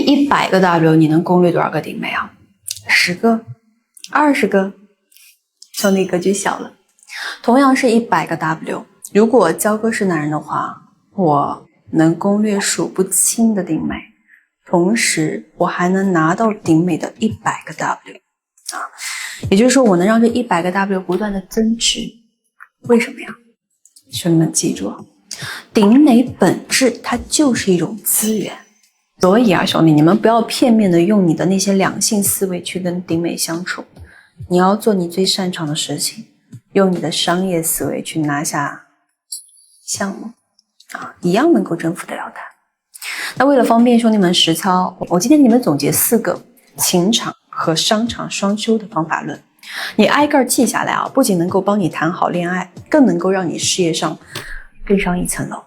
你100个 W， 你能攻略多少个顶美啊？10个？20个？兄弟格局小了。同样是100个 W， 如果焦哥是男人的话，我能攻略数不清的顶美，同时我还能拿到顶美的100个 W 啊，也就是说我能让这100个 W 不断的增值。为什么呀？兄弟们记住，顶美本质它就是一种资源。所以啊，兄弟，你们不要片面的用你的那些两性思维去跟顶美相处，你要做你最擅长的事情，用你的商业思维去拿下项目啊，一样能够征服得了他。那为了方便兄弟们实操，我今天给你们总结4个情场和商场双修的方法论，你挨个记下来啊，不仅能够帮你谈好恋爱，更能够让你事业上更上一层楼。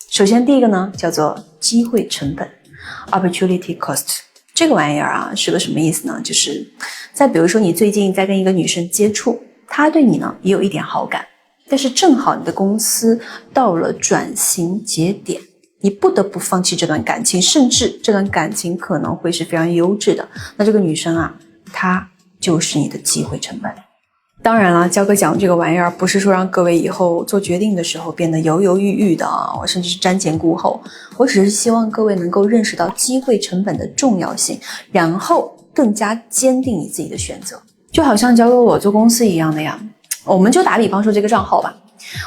首先第一个呢，叫做机会成本 opportunity cost。 这个玩意儿啊是个什么意思呢？就是再比如说你最近在跟一个女生接触，她对你呢也有一点好感，但是正好你的公司到了转型节点，你不得不放弃这段感情，甚至这段感情可能会是非常优质的，那这个女生啊，她就是你的机会成本。当然了，焦哥讲这个玩意儿不是说让各位以后做决定的时候变得犹犹豫豫的啊，我甚至是瞻前顾后，我只是希望各位能够认识到机会成本的重要性，然后更加坚定你自己的选择。就好像焦哥我做公司一样的呀，我们就打比方说这个账号吧，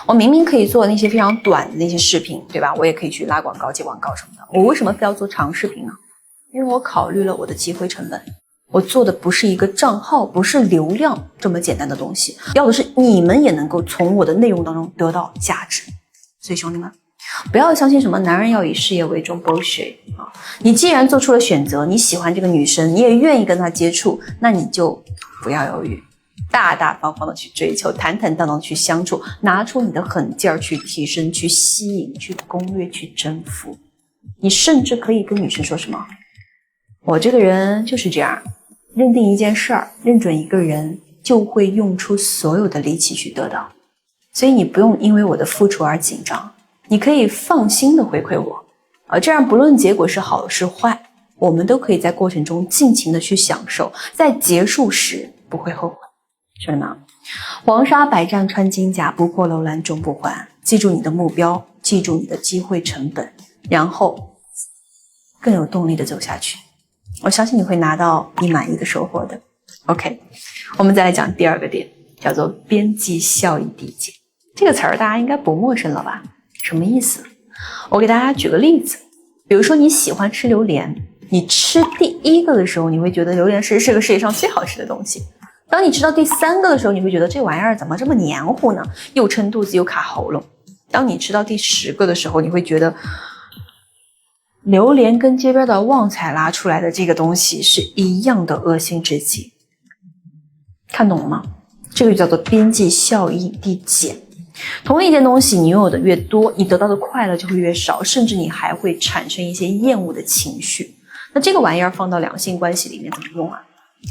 我明明可以做那些非常短的那些视频，对吧？我也可以去拉广告、接广告什么的，我为什么非要做长视频呢？因为我考虑了我的机会成本。我做的不是一个账号，不是流量这么简单的东西，要的是你们也能够从我的内容当中得到价值。所以兄弟们，不要相信什么男人要以事业为重 bullshit 啊！你既然做出了选择，你喜欢这个女生，你也愿意跟她接触，那你就不要犹豫，大大方方的去追求，坦坦荡荡去相处，拿出你的狠劲儿去提升、去吸引、去攻略、去征服。你甚至可以跟女生说什么？我这个人就是这样，认定一件事儿，认准一个人，就会用出所有的力气去得到。所以你不用因为我的付出而紧张，你可以放心的回馈我，这样不论结果是好是坏，我们都可以在过程中尽情的去享受，在结束时不会后悔。是吗？黄沙百战穿金甲，不破楼兰终不还。记住你的目标，记住你的机会成本，然后更有动力的走下去。我相信你会拿到你满意的收获的。OK， 我们再来讲第2个点，叫做边际效益递减。这个词儿大家应该不陌生了吧？什么意思？我给大家举个例子，比如说你喜欢吃榴莲，你吃第1个的时候，你会觉得榴莲是个世界上最好吃的东西。当你吃到第3个的时候，你会觉得这玩意儿怎么这么黏糊呢？又撑肚子又卡喉咙。当你吃到第10个的时候，你会觉得榴莲跟街边的旺财拉出来的这个东西是一样的恶心至极。看懂了吗？这个就叫做边际效益递减。同一件东西你拥有的越多，你得到的快乐就会越少，甚至你还会产生一些厌恶的情绪。那这个玩意儿放到两性关系里面怎么用啊？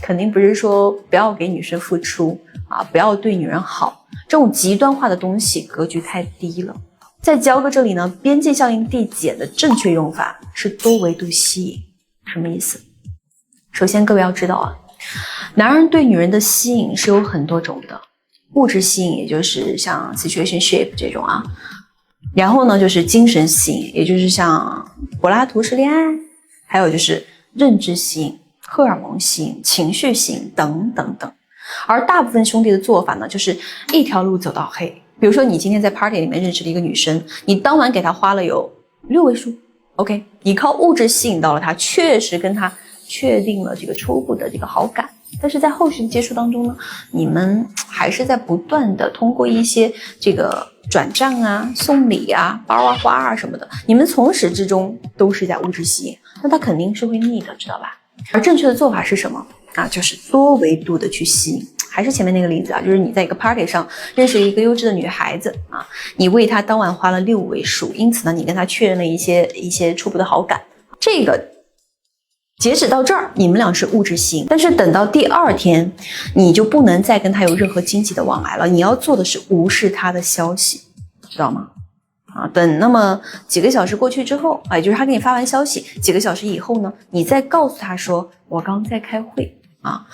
肯定不是说不要给女生付出啊，不要对女人好，这种极端化的东西格局太低了。在焦哥这里呢，边际效应递减的正确用法是多维度吸引。什么意思？首先各位要知道啊，男人对女人的吸引是有很多种的，物质吸引也就是像 situationship 这种啊，然后呢就是精神吸引，也就是像柏拉图式恋爱，还有就是认知吸引、荷尔蒙吸引、情绪吸引等等等。而大部分兄弟的做法呢，就是一条路走到黑。比如说你今天在 party 里面认识了一个女生，你当晚给她花了有6位数 OK， 你靠物质吸引到了她，确实跟她确定了这个初步的这个好感，但是在后续的接触当中呢，你们还是在不断的通过一些这个转账啊、送礼啊、包啊、花啊什么的，你们从始至终都是在物质吸引，那她肯定是会腻的，知道吧？而正确的做法是什么啊？就是多维度的去吸引。还是前面那个例子啊，就是你在一个 party 上认识一个优质的女孩子啊，你为她当晚花了6位数，因此呢，你跟她确认了一些初步的好感。这个截止到这儿，你们俩是物质吸引，但是等到第2天，你就不能再跟她有任何经济的往来了。你要做的是无视她的消息，知道吗啊，等那么几个小时过去之后，也就是他给你发完消息，几个小时以后呢，你再告诉他说我刚在开会啊，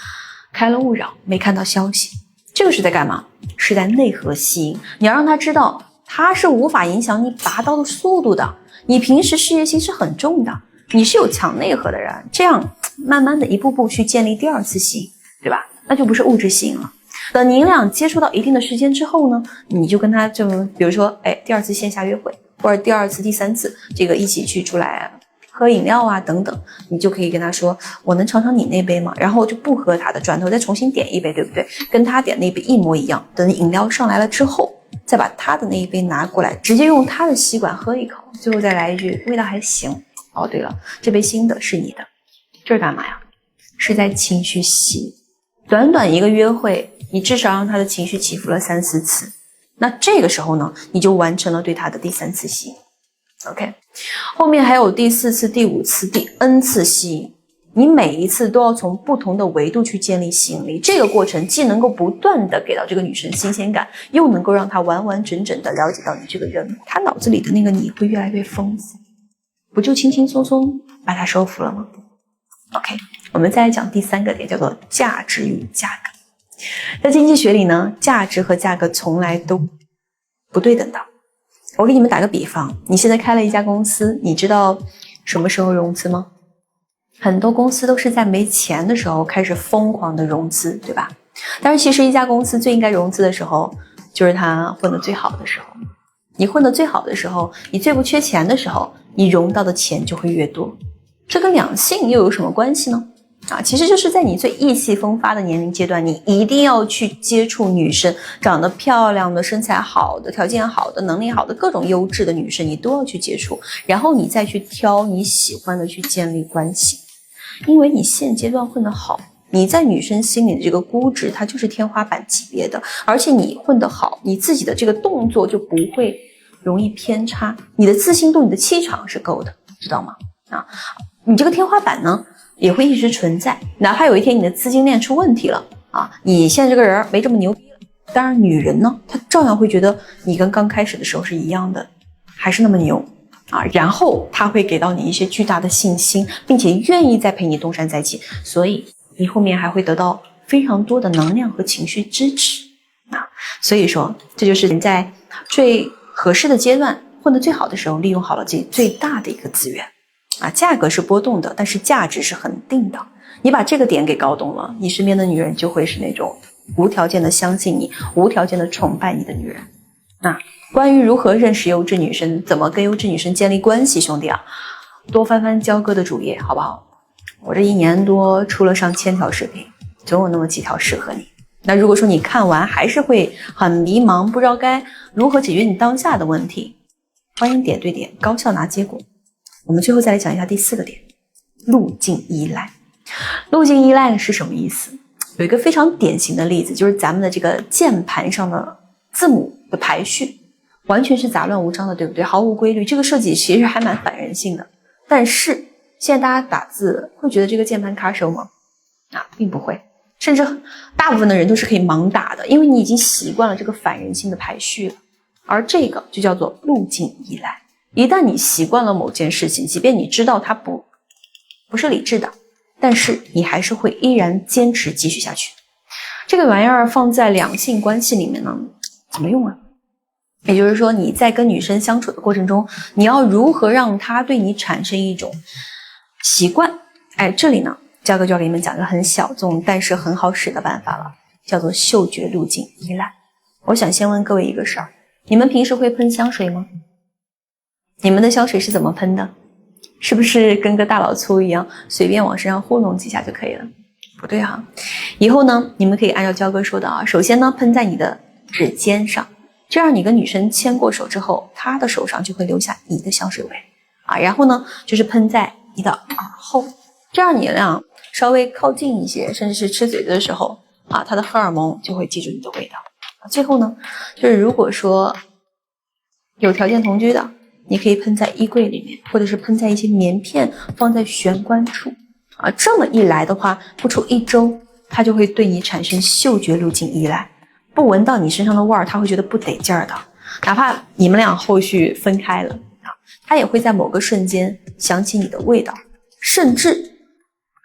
开了勿扰，没看到消息。这个是在干嘛？是在内核吸引，你要让他知道他是无法影响你拔刀的速度的，你平时事业心是很重的，你是有强内核的人，这样慢慢的一步步去建立第二次吸引，对吧？那就不是物质吸引了。等你俩接触到一定的时间之后呢，你就跟他就比如说第二次线下约会，或者第二次第三次这个一起去出来喝饮料啊等等，你就可以跟他说我能尝尝你那杯吗？然后就不喝他的，转头再重新点一杯，对不对？跟他点那杯一模一样。等饮料上来了之后，再把他的那一杯拿过来，直接用他的吸管喝一口，最后再来一句味道还行。哦，对了，这杯新的是你的。这是干嘛呀？是在情绪洗。短短一个约会，你至少让他的情绪起伏了3-4次，那这个时候呢，你就完成了对他的第3次吸引。OK， 后面还有第4次、第5次、第 N 次吸引，你每一次都要从不同的维度去建立吸引力。这个过程既能够不断的给到这个女生新鲜感，又能够让她完完整整的了解到你这个人，她脑子里的那个你会越来越丰富，不就轻轻松松把她收服了吗？ OK， 我们再来讲第3个点，叫做价值与价格。在经济学里呢，价值和价格从来都不对等的。我给你们打个比方，你现在开了一家公司，你知道什么时候融资吗？很多公司都是在没钱的时候开始疯狂的融资，对吧？但是其实一家公司最应该融资的时候，就是它混得最好的时候。你混得最好的时候，你最不缺钱的时候，你融到的钱就会越多。这跟两性又有什么关系呢？其实就是在你最意气风发的年龄阶段，你一定要去接触女生，长得漂亮的、身材好的、条件好的、能力好的、各种优质的女生，你都要去接触，然后你再去挑你喜欢的去建立关系。因为你现阶段混得好，你在女生心里的这个估值，它就是天花板级别的，而且你混得好，你自己的这个动作就不会容易偏差，你的自信度、你的气场是够的，知道吗？你这个天花板呢也会一直存在，哪怕有一天你的资金链出问题了你现在这个人没这么牛逼了，当然女人呢她照样会觉得你跟刚开始的时候是一样的，还是那么牛然后她会给到你一些巨大的信心，并且愿意再陪你东山再起，所以你后面还会得到非常多的能量和情绪支持所以说这就是人在最合适的阶段混得最好的时候，利用好了这最大的一个资源价格是波动的，但是价值是恒定的。你把这个点给搞懂了，你身边的女人就会是那种无条件的相信你、无条件的崇拜你的女人。关于如何认识优质女生，怎么跟优质女生建立关系，兄弟多翻翻焦哥的主页，好不好？我这1年多出了上千条视频，总有那么几条适合你。那如果说你看完还是会很迷茫，不知道该如何解决你当下的问题，欢迎点对点，高效拿结果。我们最后再来讲一下第4个点，路径依赖。路径依赖是什么意思？有一个非常典型的例子，就是咱们的这个键盘上的字母的排序完全是杂乱无章的，对不对？毫无规律，这个设计其实还蛮反人性的。但是现在大家打字会觉得这个键盘卡手吗？并不会，甚至大部分的人都是可以盲打的，因为你已经习惯了这个反人性的排序了。而这个就叫做路径依赖。一旦你习惯了某件事情，即便你知道它不是理智的，但是你还是会依然坚持继续下去。这个玩意儿放在两性关系里面呢，怎么用啊？也就是说你在跟女生相处的过程中，你要如何让她对你产生一种习惯。这里呢焦哥就要给你们讲一个很小众但是很好使的办法了，叫做嗅觉路径依赖。我想先问各位一个事儿，你们平时会喷香水吗？你们的香水是怎么喷的？是不是跟个大老粗一样，随便往身上糊弄几下就可以了？不对以后呢，你们可以按照焦哥说的首先呢，喷在你的指尖上，这样你跟女生牵过手之后，她的手上就会留下你的香水味然后呢，就是喷在你的耳后，这样你俩稍微靠近一些，甚至是吃嘴的时候她的荷尔蒙就会记住你的味道。最后呢，就是如果说有条件同居的，你可以喷在衣柜里面，或者是喷在一些棉片放在玄关处这么一来的话，不出1周，它就会对你产生嗅觉路径依赖。不闻到你身上的味儿，他会觉得不得劲儿的。哪怕你们俩后续分开了啊，他也会在某个瞬间想起你的味道，甚至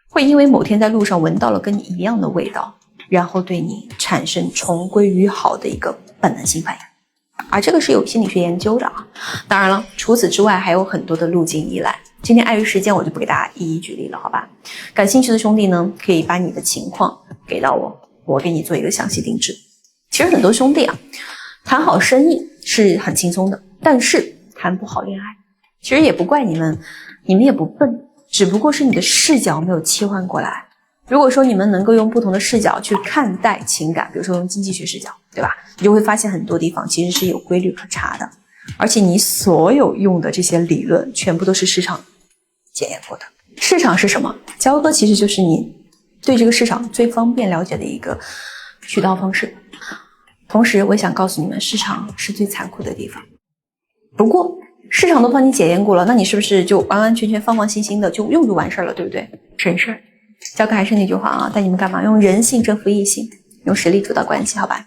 会因为某天在路上闻到了跟你一样的味道，然后对你产生重归于好的一个本能性反应。而这个是有心理学研究的啊。当然了，除此之外还有很多的路径依赖，今天碍于时间我就不给大家一一举例了，好吧？感兴趣的兄弟呢，可以把你的情况给到我给你做一个详细定制。其实很多兄弟啊，谈好生意是很轻松的，但是谈不好恋爱，其实也不怪你们也不笨，只不过是你的视角没有切换过来。如果说你们能够用不同的视角去看待情感，比如说用经济学视角，对吧？你就会发现很多地方其实是有规律可查的，而且你所有用的这些理论全部都是市场检验过的。市场是什么？交割其实就是你对这个市场最方便了解的一个渠道方式。同时我也想告诉你们，市场是最残酷的地方。不过市场都帮你检验过了，那你是不是就安安全全放放心心的就用就完事儿了，对不对？省事儿。交割还是那句话啊，带你们干嘛？用人性征服异性，用实力主导关系，好吧？